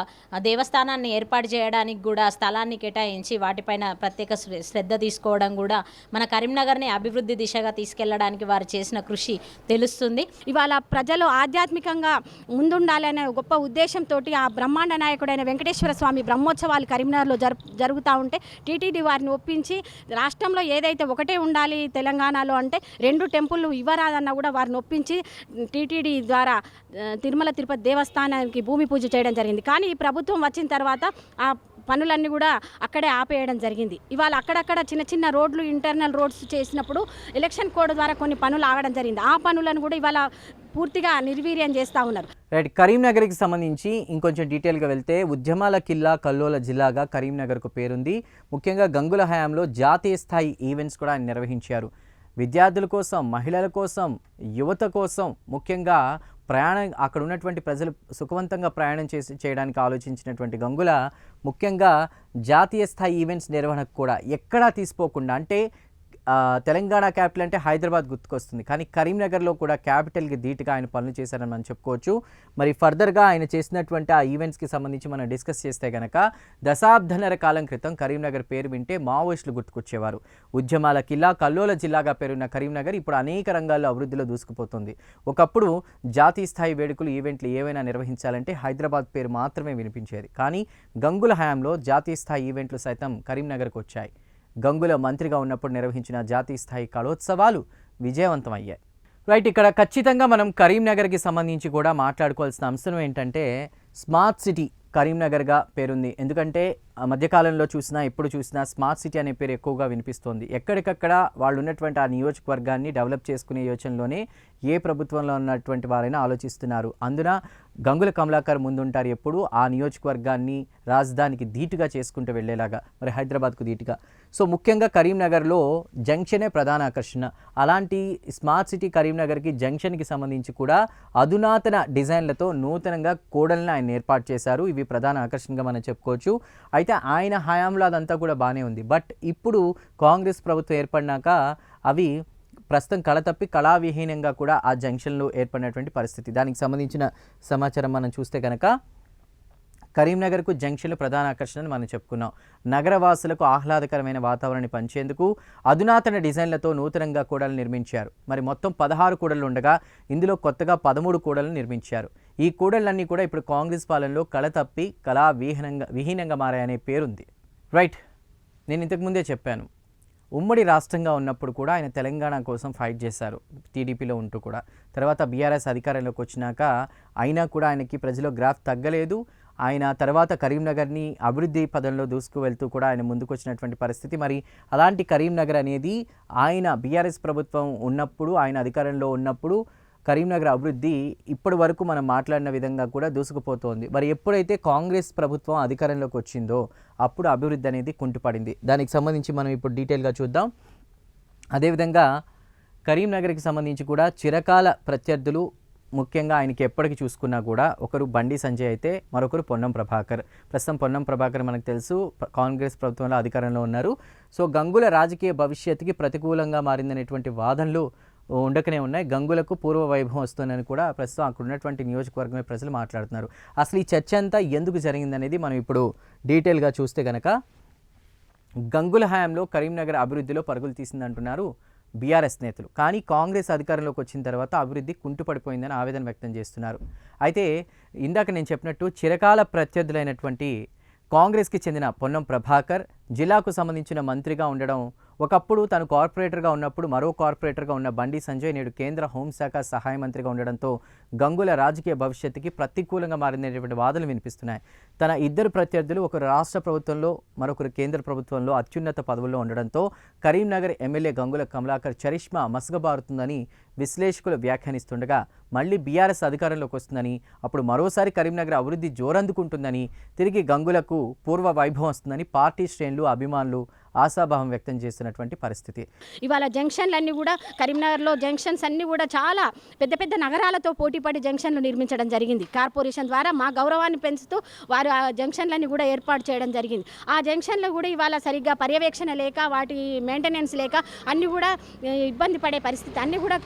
దేవస్థానాన్ని ఏర్పాటు చేయడానికి కూడా స్థలాన్ని కేటాయించి వాటిపైన ప్రత్యేక శ్రద్ధ తీసుకోవడం కూడా మన కరీంనగర్ని అభివృద్ధి దిశగా తీసుకెళ్లడానికి వారు చేసిన కృషి తెలుస్తుంది. ఇవాళ ప్రజలు ఆధ్యాత్మికంగా ముందుండాలనే గొప్ప ఉద్దేశంతో ఆ బ్రహ్మాండ నాయకుడైన వెంకటేశ్వర స్వామి బ్రహ్మోత్సవాలు కరీంనగర్లో జరుగుతూ ఉంటే టీటీడీ వారిని ఒప్పించి రాష్ట్రంలో ఏదైతే ఒకటే ఉండాలి తెలంగాణలో అంటే 2 టెంపుల్లు ఇవ్వరాదన్నా కూడా వారిని ఒప్పించి టీటీడీ ద్వారా తిరుమల తిరుపతి దేవస్థానానికి భూమి పూజ చేయడం జరిగింది. కానీ ఈ ప్రభుత్వం వచ్చిన తర్వాత ఆ పనులన్నీ కూడా అక్కడే ఆపేయడం జరిగింది. ఇవాళ అక్కడక్కడ చిన్న చిన్న రోడ్లు ఇంటర్నల్ రోడ్స్ చేసినప్పుడు ఎలక్షన్ కోడ్ ద్వారా కొన్ని పనులు ఆగడం జరిగింది. ఆ పనులను కూడా ఇవాళ పూర్తిగా నిర్వీర్యం చేస్తూ ఉన్నారు. రైట్, కరీంనగర్కి సంబంధించి ఇంకొంచెం డీటెయిల్గా వెళ్తే ఉద్యమాల కిల్లా కల్లోల జిల్లాగా కరీంనగర్కు పేరుంది. ముఖ్యంగా గంగుల హయాంలో జాతీయ స్థాయి ఈవెంట్స్ కూడా ఆయన నిర్వహించారు. విద్యార్థుల కోసం, మహిళల కోసం, యువత కోసం ముఖ్యంగా అక్కడ ఉన్నటువంటి ప్రజలు సుఖవంతంగా ప్రయాణం చేయడానికి ఆలోచించినటువంటి గంగుల ముఖ్యంగా జాతీయ స్థాయి ఈవెంట్స్ నిర్వహణకు కూడా ఎక్కడా తీసిపోకుండా, అంటే తెలంగాణ క్యాపిటల్ అంటే హైదరాబాద్ గుర్తుకొస్తుంది, కానీ కరీంనగర్లో కూడా క్యాపిటల్కి ధీటుగా ఆయన పనులు చేశారని మనం చెప్పుకోవచ్చు. మరి ఫర్దర్గా ఆయన చేసినటువంటి ఆ ఈవెంట్స్కి సంబంధించి మనం డిస్కస్ చేస్తే కనుక దశాబ్దన్నర కాలం క్రితం కరీంనగర్ పేరు వింటే మావోయిస్టులు గుర్తుకొచ్చేవారు. ఉద్యమాల కిల్లా కల్లోల జిల్లాగా పేరున్న కరీంనగర్ ఇప్పుడు అనేక రంగాల్లో అభివృద్ధిలో దూసుకుపోతుంది. ఒకప్పుడు జాతీయ స్థాయి వేడుకలు, ఈవెంట్లు ఏవైనా నిర్వహించాలంటే హైదరాబాద్ పేరు మాత్రమే వినిపించేది. కానీ గంగుల హయాంలో జాతీయ స్థాయి ఈవెంట్లు సైతం కరీంనగర్కు వచ్చాయి. గంగుల మంత్రిగా ఉన్నప్పుడు నిర్వహించిన జాతీయ స్థాయి కళోత్సవాలు విజయవంతమయ్యాయి. రైట్, ఇక్కడ ఖచ్చితంగా మనం కరీంనగర్కి సంబంధించి కూడా మాట్లాడుకోవాల్సిన అంశం ఏంటంటే స్మార్ట్ సిటీ కరీంనగర్గా పేరుంది. ఎందుకంటే మధ్యకాలంలో చూసినా ఎప్పుడు చూసినా స్మార్ట్ సిటీ అనే పేరు ఎక్కువగా వినిపిస్తోంది. ఎక్కడికక్కడ వాళ్ళు ఉన్నటువంటి ఆ నియోజకవర్గాన్ని డెవలప్ చేసుకునే యోచనలోనే ఏ ప్రభుత్వంలో ఉన్నటువంటి వారైనా ఆలోచిస్తున్నారు. అందున గంగుల కమలాకర్ ముందుంటారు ఎప్పుడు ఆ నియోజకవర్గాన్ని రాజధానికి ధీటుగా చేసుకుంటూ వెళ్ళేలాగా, మరి హైదరాబాద్కు ధీటుగా. సో ముఖ్యంగా కరీంనగర్లో జంక్షనే ప్రధాన ఆకర్షణ. అలాంటి స్మార్ట్ సిటీ కరీంనగర్కి జంక్షన్కి సంబంధించి కూడా అధునాతన డిజైన్లతో నూతనంగా కూడలను ఆయన ఏర్పాటు చేశారు. ఇవి ప్రధాన ఆకర్షణగా మనం చెప్పుకోవచ్చు. అయితే ఆయన హయాంలో అదంతా కూడా బాగానే ఉంది. బట్ ఇప్పుడు కాంగ్రెస్ ప్రభుత్వం ఏర్పడినాక అవి ప్రస్తుతం కళ తప్పి కళావిహీనంగా కూడా ఆ జంక్షన్లు ఏర్పడినటువంటి పరిస్థితి. దానికి సంబంధించిన సమాచారం మనం చూస్తే కనుక కరీంనగర్కు జంక్షన్లు ప్రధాన ఆకర్షణని మనం చెప్పుకున్నాం. నగరవాసులకు ఆహ్లాదకరమైన వాతావరణాన్ని పంచేందుకు అధునాతన డిజైన్లతో నూతనంగా కూడలు నిర్మించారు. మరి మొత్తం 16 కూడళ్లు ఉండగా ఇందులో కొత్తగా 13 కూడళ్లు నిర్మించారు. ఈ కూడళ్లన్నీ కూడా ఇప్పుడు కాంగ్రెస్ పాలనలో కళ తప్పి విహీనంగా మారాయనే పేరుంది. రైట్, నేను ఇంతకుముందే చెప్పాను, ఉమ్మడి రాష్ట్రంగా ఉన్నప్పుడు కూడా ఆయన తెలంగాణ కోసం ఫైట్ చేశారు టీడీపీలో ఉంటూ కూడా. తర్వాత బీఆర్ఎస్ అధికారంలోకి వచ్చినాక అయినా కూడా ఆయనకి ప్రజల్లో గ్రాఫ్ తగ్గలేదు. ఆయన తర్వాత కరీంనగర్ని అభివృద్ధి పదంలో దూసుకు వెళ్తూ కూడా ఆయన ముందుకు వచ్చినటువంటి పరిస్థితి. మరి అలాంటి కరీంనగర్ అనేది ఆయన బీఆర్ఎస్ ప్రభుత్వం ఉన్నప్పుడు, ఆయన అధికారంలో ఉన్నప్పుడు కరీంనగర్ అభివృద్ధి ఇప్పటి వరకు మనం మాట్లాడిన విధంగా కూడా దూసుకుపోతోంది. మరి ఎప్పుడైతే కాంగ్రెస్ ప్రభుత్వం అధికారంలోకి వచ్చిందో అప్పుడు అభివృద్ధి అనేది కుంటుపడింది. దానికి సంబంధించి మనం ఇప్పుడు డీటెయిల్గా చూద్దాం. అదేవిధంగా కరీంనగర్కి సంబంధించి కూడా చిరకాల ప్రత్యర్థులు, ముఖ్యంగా ఆయనకి ఎప్పటికి చూసుకున్నా కూడా ఒకరు బండి సంజయ్ అయితే మరొకరు పొన్నం ప్రభాకర్. ప్రస్తుతం పొన్నం ప్రభాకర్ మనకు తెలుసు కాంగ్రెస్ ప్రభుత్వంలో అధికారంలో ఉన్నారు. సో గంగుల రాజకీయ భవిష్యత్తుకి ప్రతికూలంగా మారిందనేటువంటి వాదనలు ఉండకనే ఉన్నాయి. గంగులకు పూర్వ వైభవం వస్తుందని కూడా ప్రస్తుతం అక్కడ ఉన్నటువంటి నియోజకవర్గమే ప్రజలు మాట్లాడుతున్నారు. అసలు ఈ చర్చ అంతా ఎందుకు జరిగిందనేది మనం ఇప్పుడు డీటెయిల్గా చూస్తే కనుక గంగుల హయాంలో కరీంనగర్ అభివృద్ధిలో పరుగులు తీసిందంటున్నారు బీఆర్ఎస్ నేతలు. కానీ కాంగ్రెస్ అధికారంలోకి వచ్చిన తర్వాత అభివృద్ధి కుంటుపడిపోయిందని ఆవేదన వ్యక్తం చేస్తున్నారు. అయితే ఇందాక నేను చెప్పినట్టు చిరకాల ప్రత్యర్థులైనటువంటి కాంగ్రెస్కి చెందిన పొన్నం ప్రభాకర్ జిల్లాకు సంబంధించిన మంత్రిగా ఉండడం, ఒకప్పుడు తను కార్పొరేటర్గా ఉన్నప్పుడు మరో కార్పొరేటర్గా ఉన్న బండి సంజయ్ నేడు కేంద్ర హోంశాఖ సహాయ మంత్రిగా ఉండడంతో గంగుల రాజకీయ భవిష్యత్తుకి ప్రతికూలంగా మారినటువంటి వాదనలు వినిపిస్తున్నాయి. తన ఇద్దరు ప్రత్యర్థులు ఒకరు రాష్ట్ర ప్రభుత్వంలో మరొకరు కేంద్ర ప్రభుత్వంలో అత్యున్నత పదవుల్లో ఉండడంతో కరీంనగర్ ఎమ్మెల్యే గంగుల కమలాకర్ చరిష్మా మసకబారుతుందని విశ్లేషకులు వ్యాఖ్యానిస్తుండగా, మళ్ళీ బీఆర్ఎస్ అధికారంలోకి వస్తుందని, అప్పుడు మరోసారి కరీంనగర్ అభివృద్ధి జోరందుకుంటుందని, తిరిగి గంగులకు పూర్వ వైభవం వస్తుందని పార్టీ శ్రేణులు, అభిమానులు ఆశాభావం వ్యక్తం చేస్తున్నటువంటి పరిస్థితి. ఇవాళ జంక్షన్లన్నీ కూడా కరీంనగర్లో జంక్షన్స్ అన్నీ కూడా చాలా పెద్ద పెద్ద నగరాలతో పోటీపడి జంక్షన్లు నిర్మించడం జరిగింది. కార్పొరేషన్ ద్వారా మా గౌరవాన్ని పెంచుతూ వారు ఆ జంక్షన్లన్నీ కూడా ఏర్పాటు చేయడం జరిగింది. ఆ జంక్షన్లు కూడా ఇవాళ సరిగ్గా పర్యవేక్షణ లేక, వాటి మెయింటెనెన్స్ లేక అన్నీ కూడా ఇబ్బంది పడే పరిస్థితి, అన్నీ కూడా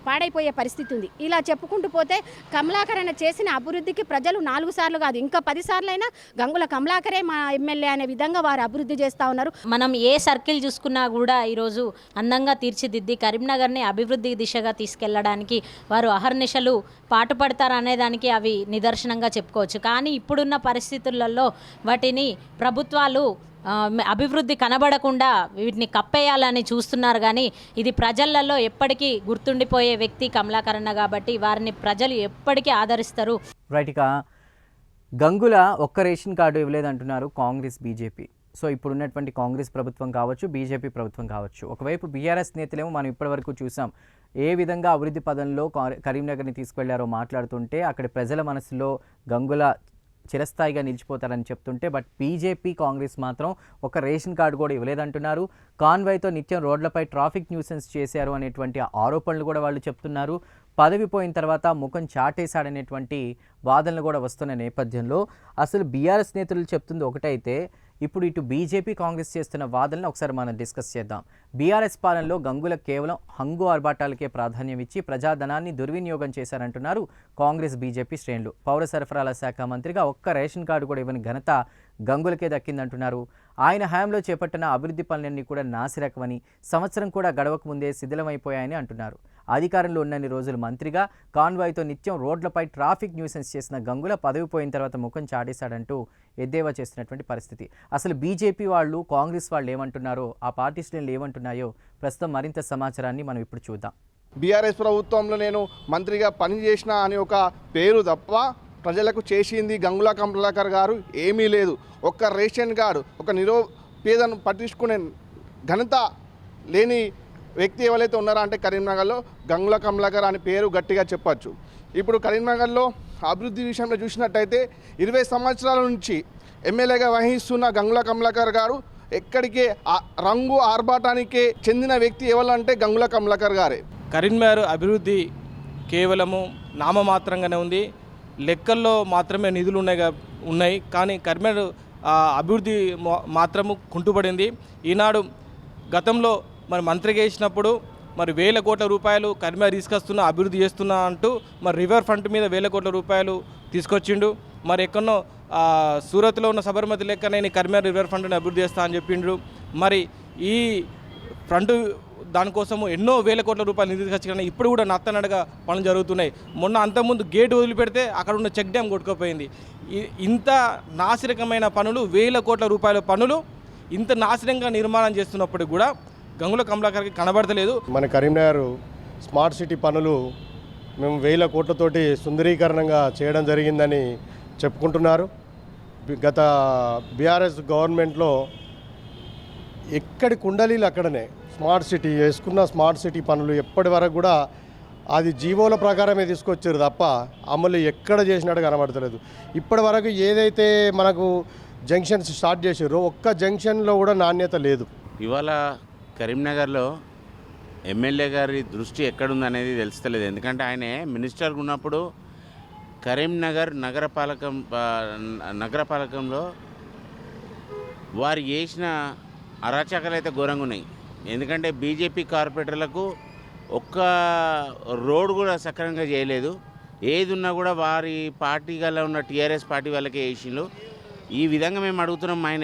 పాడైపోయే పరిస్థితి ఉంది. ఇలా చెప్పుకుంటూ పోతే కమలాకరణ చేసిన అభివృద్ధికి ప్రజలు 4 సార్లు కాదు ఇంకా 10 సార్లైనా గంగుల కమలాకరే మా ఎమ్మెల్యే అనే విధంగా వారు అభివృద్ధి చేస్తూ ఉన్నారు. మనం ఏ సర్కిల్ చూసుకున్నా కూడా ఈరోజు అందంగా తీర్చిదిద్ది కరీంనగర్ని అభివృద్ధి దిశగా తీసుకెళ్లడానికి వారు అహర్నిశలు పాటుపడతారు అనేదానికి అవి నిదర్శనంగా చెప్పుకోవచ్చు. కానీ ఇప్పుడున్న పరిస్థితులలో వాటిని ప్రభుత్వాలు అభివృద్ధి కనబడకుండా వీటిని కప్పేయాలని చూస్తున్నారు. కానీ ఇది ప్రజలలో ఎప్పటికీ గుర్తుండిపోయే వ్యక్తి కమలాకరణ కాబట్టి వారిని ప్రజలు ఎప్పటికీ ఆదరిస్తారు. రైట్, ఇక గంగుల ఒక్క రేషన్ కార్డు ఇవ్వలేదంటున్నారు కాంగ్రెస్, బీజేపీ. సో ఇప్పుడున్నటువంటి కాంగ్రెస్ ప్రభుత్వం కావచ్చు, బీజేపీ ప్రభుత్వం కావచ్చు. ఒకవైపు బీఆర్ఎస్ నేతలేమో మనం ఇప్పటివరకు చూసాం ఏ విధంగా అభివృద్ధి పదంలో కరీంనగర్ని తీసుకెళ్లారో మాట్లాడుతుంటే, అక్కడ ప్రజల మనసులో గంగుల చిరస్థాయిగా నిలిచిపోతారని చెప్తుంటే, బట్ బీజేపీ, కాంగ్రెస్ మాత్రం ఒక రేషన్ కార్డు కూడా ఇవ్వలేదంటున్నారు. కాన్వాయ్తో నిత్యం రోడ్లపై ట్రాఫిక్ న్యూసెన్స్ చేశారు అనేటువంటి ఆరోపణలు కూడా వాళ్ళు చెప్తున్నారు. పదవి పోయిన తర్వాత ముఖం చాటేశాడనేటువంటి వాదనలు కూడా వస్తున్న నేపథ్యంలో అసలు బీఆర్ఎస్ నేతలు చెప్తుంది ఒకటైతే, ఇప్పుడు ఇటు బీజేపీ, కాంగ్రెస్ చేస్తున్న వాదనలు ఒకసారి మనం డిస్కస్ చేద్దాం. బీఆర్ఎస్ పాలనలో గంగుల కేవలం హంగు ఆర్భాటాలకే ప్రాధాన్యం ఇచ్చి ప్రజాధనాన్ని దుర్వినియోగం చేశారంటున్నారు కాంగ్రెస్, బీజేపీ శ్రేణులు. పౌర సరఫరాల శాఖ మంత్రిగా ఒక్క రేషన్ కార్డు కూడా ఇవ్వని ఘనత గంగులకే దక్కిందంటున్నారు. ఆయన హయాంలో చేపట్టిన అభివృద్ధి పనులన్నీ కూడా నాసిరకమని, సంవత్సరం కూడా గడవక ముందే శిథిలమైపోయాయని అంటున్నారు. అధికారంలో ఉన్నన్ని రోజులు మంత్రిగా కాన్వాయ్తో నిత్యం రోడ్లపై ట్రాఫిక్ న్యూసెన్స్ చేసిన గంగుల పదవి పోయిన తర్వాత ముఖం చాటేశాడంటూ ఎద్దేవా చేస్తున్నటువంటి పరిస్థితి. అసలు బీజేపీ వాళ్ళు, కాంగ్రెస్ వాళ్ళు ఏమంటున్నారో, ఆ పార్టీ శ్రేణులు ఏమంటున్నాయో ప్రస్తుతం మరింత సమాచారాన్ని మనం ఇప్పుడు చూద్దాం. బీఆర్ఎస్ ప్రభుత్వంలో నేను మంత్రిగా పనిచేసిన అని ఒక పేరు తప్ప ప్రజలకు చేసింది గంగుల కమలాకర్ గారు ఏమీ లేదు. ఒక్క రేషన్ కార్డు, ఒక నిరుపేదను పట్టించుకునే ఘనత లేని వ్యక్తి ఎవరైతే ఉన్నారో అంటే కరీంనగర్లో గంగుల కమలాకర్ అనే పేరు గట్టిగా చెప్పచ్చు. ఇప్పుడు కరీంనగర్లో అభివృద్ధి విషయంలో చూసినట్టయితే 20 సంవత్సరాల నుంచి ఎమ్మెల్యేగా వహిస్తున్న గంగుల కమలాకర్ గారు ఎక్కడికే రంగు ఆర్భాటానికే చెందిన వ్యక్తి ఎవరంటే గంగుల కమలాకర్ గారే. కరీంనగర్ అభివృద్ధి కేవలము నామమాత్రంగానే ఉంది, లెక్కల్లో మాత్రమే నిధులు ఉన్నాయి కానీ కరీంనగర్ అభివృద్ధి మాత్రము కుంటుపడింది. ఈనాడు గతంలో మరి మంత్రిగా చేసినప్పుడు మరి 1000 కోట్ల రూపాయలు కరీంనగర్ తీసుకొస్తున్నా అభివృద్ధి చేస్తున్నా అంటూ మరి రివర్ ఫ్రంట్ మీద 1000 కోట్ల రూపాయలు తీసుకొచ్చిండు. మరి ఎక్కడో సూరత్లో ఉన్న సబర్మతి లెక్క నేను కరీంనగర్ రివర్ ఫ్రంట్ని అభివృద్ధి చేస్తా అని చెప్పిండ్రు. మరి ఈ ఫ్రంట్ దానికోసము ఎన్నో 1000 కోట్ల రూపాయలు నిధులు ఖర్చు ఇప్పుడు కూడా నత్తనడగా పనులు జరుగుతున్నాయి. మొన్న అంతకుముందు గేటు వదిలిపెడితే అక్కడ ఉన్న చెక్ డ్యామ్ కొట్టుకుపోయింది. ఇంత నాసిరకమైన పనులు 1000 కోట్ల రూపాయల పనులు ఇంత నాశనంగా నిర్మాణం చేస్తున్నప్పుడు కూడా గంగుల కమలాకర్కి కనబడతలేదు. మన కరీంనగర్ స్మార్ట్ సిటీ పనులు మేము 1000 కోట్లతోటి సుందరీకరణంగా చేయడం జరిగిందని చెప్పుకుంటున్నారు. గత బీఆర్ఎస్ గవర్నమెంట్లో ఎక్కడి కుండలీలు అక్కడనే స్మార్ట్ సిటీ వేసుకున్న స్మార్ట్ సిటీ పనులు ఎప్పటి వరకు కూడా అది జీవోల ప్రకారమే తీసుకొచ్చారు తప్ప అమలు ఎక్కడ చేసినట్టు కనబడతలేదు. ఇప్పటి వరకు ఏదైతే మనకు జంక్షన్స్ స్టార్ట్ చేసారో ఒక్క జంక్షన్లో కూడా నాణ్యత లేదు. ఇవాళ కరీంనగర్లో ఎమ్మెల్యే గారి దృష్టి ఎక్కడుందనేది తెలుస్తలేదు. ఎందుకంటే ఆయన మినిస్టర్గా ఉన్నప్పుడు కరీంనగర్ నగరపాలకంలో వారు చేసిన అరాచకాలు అయితే ఘోరంగా ఉన్నాయి. ఎందుకంటే బీజేపీ కార్పొరేటర్లకు ఒక్క రోడ్ కూడా సక్రమంగా చేయలేదు. ఏది ఉన్నా కూడా వారి పార్టీ గల ఉన్న టీఆర్ఎస్ పార్టీ వాళ్ళకే వేసిండ్రు. ఈ విధంగా మేము అడుగుతున్నాం. ఆయన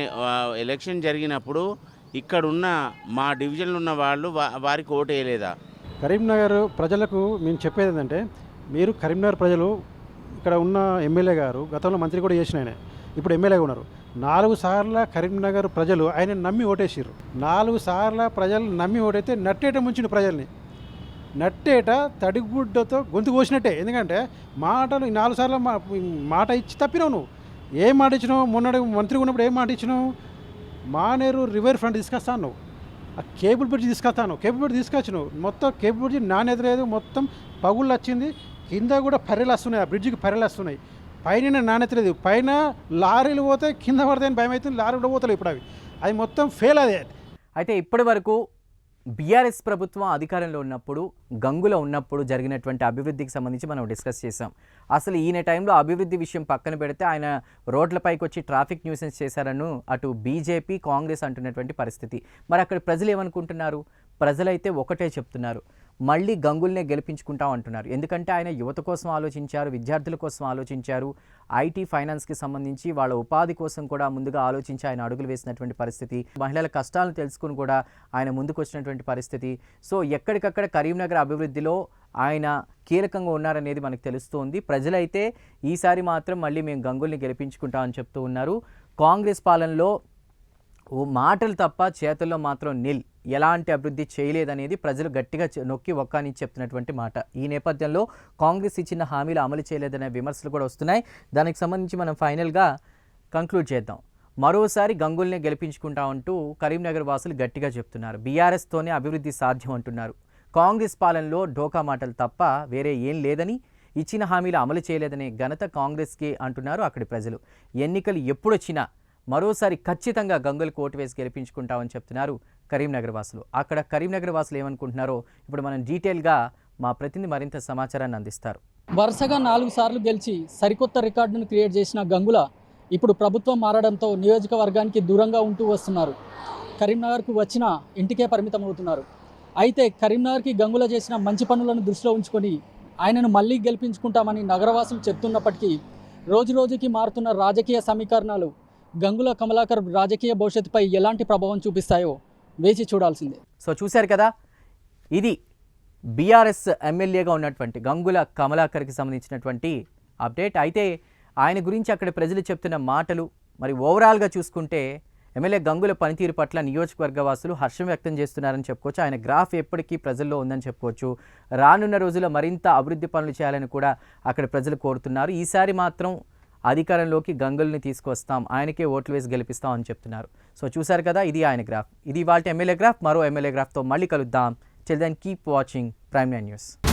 ఎలక్షన్ జరిగినప్పుడు ఇక్కడ ఉన్న మా డివిజన్లో ఉన్న వాళ్ళు వారికి ఓటు వేయలేదా? కరీంనగర్ ప్రజలకు మేము చెప్పేది ఏంటంటే, మీరు కరీంనగర్ ప్రజలు ఇక్కడ ఉన్న ఎమ్మెల్యే గారు గతంలో మంత్రి కూడా చేసిన ఆయన ఇప్పుడు ఎమ్మెల్యేగా ఉన్నారు. 4 సార్ల కరీంనగర్ ప్రజలు ఆయన నమ్మి ఓటేసారు. 4 సార్ల ప్రజలు నమ్మి ఓటైతే నట్టేట ముంచిన ప్రజల్ని నట్టేట తడిగుడ్డతో గొంతు కోసినట్టే. ఎందుకంటే మాటలు 4 సార్లు మాట ఇచ్చి తప్పినావు. నువ్వు ఏం మాట ఇచ్చినావు? మొన్నటి మంత్రిగా ఉన్నప్పుడు ఏం మాట ఇచ్చినావు? మానేరు రివర్ ఫ్రంట్ తీసుకొస్తాను, ఆ కేబుల్ బ్రిడ్జ్ తీసుకొస్తాను. కేబుల్ బ్రిడ్జ్ తీసుకొచ్చినావు, మొత్తం కేబుల్ బ్రిడ్జ్ నాణ్యత లేదు, మొత్తం పగుళ్ళు వచ్చింది. కింద కూడా పర్రెలు వస్తున్నాయి, ఆ బ్రిడ్జికి పర్రెలు వస్తున్నాయి. పైన నాణ్యత లేదు, పైన లారీలు పోతే కింద పడతాయని భయం అవుతుంది. లారీ కూడా పోతలేవు ఇప్పుడు. అది మొత్తం ఫెయిల్. అదే అయితే ఇప్పటి వరకు బీఆర్ఎస్ ప్రభుత్వం అధికారంలో ఉన్నప్పుడు గంగుల ఉన్నప్పుడు జరిగినటువంటి అభివృద్ధికి సంబంధించి మనం డిస్కస్ చేసాం. అసలు ఈయన టైంలో అభివృద్ధి విషయం పక్కన పెడితే ఆయన రోడ్లపైకి వచ్చి ట్రాఫిక్ న్యూసెన్స్ చేశారను అటు బీజేపీ కాంగ్రెస్ అంటున్నటువంటి పరిస్థితి. మరి అక్కడ ప్రజలు ఏమనుకుంటున్నారు? ప్రజలైతే ఒకటే చెప్తున్నారు, మళ్ళీ గంగుల్నే గెలిపించుకుంటాం అంటున్నారు. ఎందుకంటే ఆయన యువత కోసం ఆలోచించారు, విద్యార్థుల కోసం ఆలోచించారు, ఐటీ ఫైనాన్స్కి సంబంధించి వాళ్ళ ఉపాధి కోసం కూడా ముందుగా ఆలోచించి ఆయన అడుగులు వేసినటువంటి పరిస్థితి, మహిళల కష్టాలను తెలుసుకుని కూడా ఆయన ముందుకు వచ్చినటువంటి పరిస్థితి. సో ఎక్కడికక్కడ కరీంనగర్ అభివృద్ధిలో ఆయన కీలకంగా ఉన్నారనేది మనకు తెలుస్తోంది. ప్రజలైతే ఈసారి మాత్రం మళ్ళీ మేము గంగుల్ని గెలిపించుకుంటామని చెప్తూ ఉన్నారు. కాంగ్రెస్ పాలనలో మాటలు తప్ప చేతుల్లో మాత్రం నిల్, ఎలాంటి అభివృద్ధి చేయలేదనేది ప్రజలు గట్టిగా నొక్కి ఒక్కాని చెప్తున్నటువంటి మాట. ఈ నేపథ్యంలో కాంగ్రెస్ ఇచ్చిన హామీలు అమలు చేయలేదనే విమర్శలు కూడా వస్తున్నాయి. దానికి సంబంధించి మనం ఫైనల్గా కంక్లూడ్ చేద్దాం. మరోసారి గంగుల్నే గెలిపించుకుంటామంటూ కరీంనగర్ వాసులు గట్టిగా చెప్తున్నారు. బీఆర్ఎస్తోనే అభివృద్ధి సాధ్యం అంటున్నారు. కాంగ్రెస్ పాలనలో ఢోకా మాటలు తప్ప వేరే ఏం లేదని, ఇచ్చిన హామీలు అమలు చేయలేదనే ఘనత కాంగ్రెస్కి అంటున్నారు అక్కడి ప్రజలు. ఎన్నికలు ఎప్పుడొచ్చినా మరోసారి ఖచ్చితంగా గంగులకు ఓటు వేసి గెలిపించుకుంటామని చెప్తున్నారు కరీంనగర్ వాసులు. అక్కడ కరీంనగర్ వాసులు ఏమనుకుంటున్నారో ఇప్పుడు మనం డీటెయిల్గా మా ప్రతినిధి మరింత సమాచారాన్ని అందిస్తారు. వరుసగా 4 సార్లు గెలిచి సరికొత్త రికార్డును క్రియేట్ చేసిన గంగుల ఇప్పుడు ప్రభుత్వం మారడంతో నియోజకవర్గానికి దూరంగా ఉంటూ వస్తున్నారు. కరీంనగర్కు వచ్చిన ఇంటికే పరిమితం అవుతున్నారు. అయితే కరీంనగర్కి గంగుల చేసిన మంచి పనులను దృష్టిలో ఉంచుకొని ఆయనను మళ్ళీ గెలిపించుకుంటామని నగరవాసులు చెప్తున్నప్పటికీ రోజురోజుకి మారుతున్న రాజకీయ సమీకరణాలు గంగుల కమలాకర్ రాజకీయ భవిష్యత్తుపై ఎలాంటి ప్రభావం చూపిస్తాయో వేచి చూడాల్సిందే. సో చూశారు కదా, ఇది బీఆర్ఎస్ ఎమ్మెల్యేగా ఉన్నటువంటి గంగుల కమలాకర్కి సంబంధించినటువంటి అప్డేట్. అయితే ఆయన గురించి అక్కడ ప్రజలు చెప్తున్న మాటలు మరి ఓవరాల్గా చూసుకుంటే ఎమ్మెల్యే గంగుల పనితీరు పట్ల నియోజకవర్గ వాసులు హర్షం వ్యక్తం చేస్తున్నారని చెప్పుకోవచ్చు. ఆయన గ్రాఫ్ ఎప్పటికీ ప్రజల్లో ఉందని చెప్పుకోవచ్చు. రానున్న రోజుల్లో మరింత అభివృద్ధి పనులు చేయాలని కూడా అక్కడ ప్రజలు కోరుతున్నారు. ఈసారి మాత్రం అధికారంలోకి గంగుల్ని తీసుకొస్తాం, ఆయనకే ఓట్లు వేసి గెలిపిస్తాం అని చెప్తున్నారు. సో చూశారు కదా, ఇది ఆయన గ్రాఫ్. ఇది ఇవాళ ఎమ్మెల్యే గ్రాఫ్. మరో ఎమ్మెల్యే గ్రాఫ్తో మళ్ళీ కలుద్దాం. Till then, keep watching Prime 9 News.